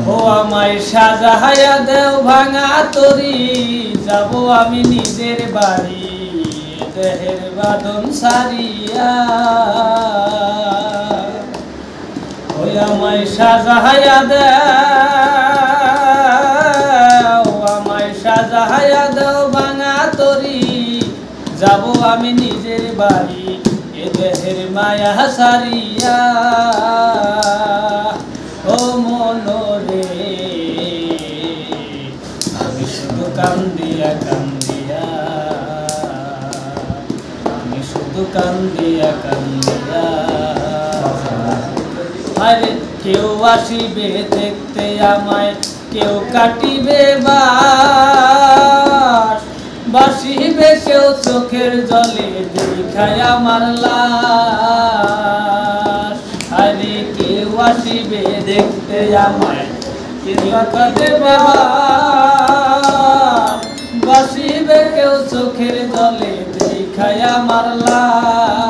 ও আমায় সাজাহায়া দেও ভাঙা তরি যাব আমি নিজের বাড়ি দেহের বাঁধন সারিয়া ও আমায় সাজাহায়া দেও আমায় সাজাহায়া দেও ভাঙা তরি যাব আমি নিজের বাড়ি এ দেহের মায়া সারিয়া ও মনরে আমি শুধু কান্দিয়া কান্দিয়া আমি শুধু কান্দিয়া কান্দিয়া আরে কেউ আসিবে দেখতে আমায় কেউ কাটিবে বাস বাসিবে কেউ চোখের জলে দেখায় আমার লাশ আরে কেউ আসিবে দেখতে আমায় কেউ কাটিবে বাসিবে কেউ চোখের জলে দেখায় আমার লাশ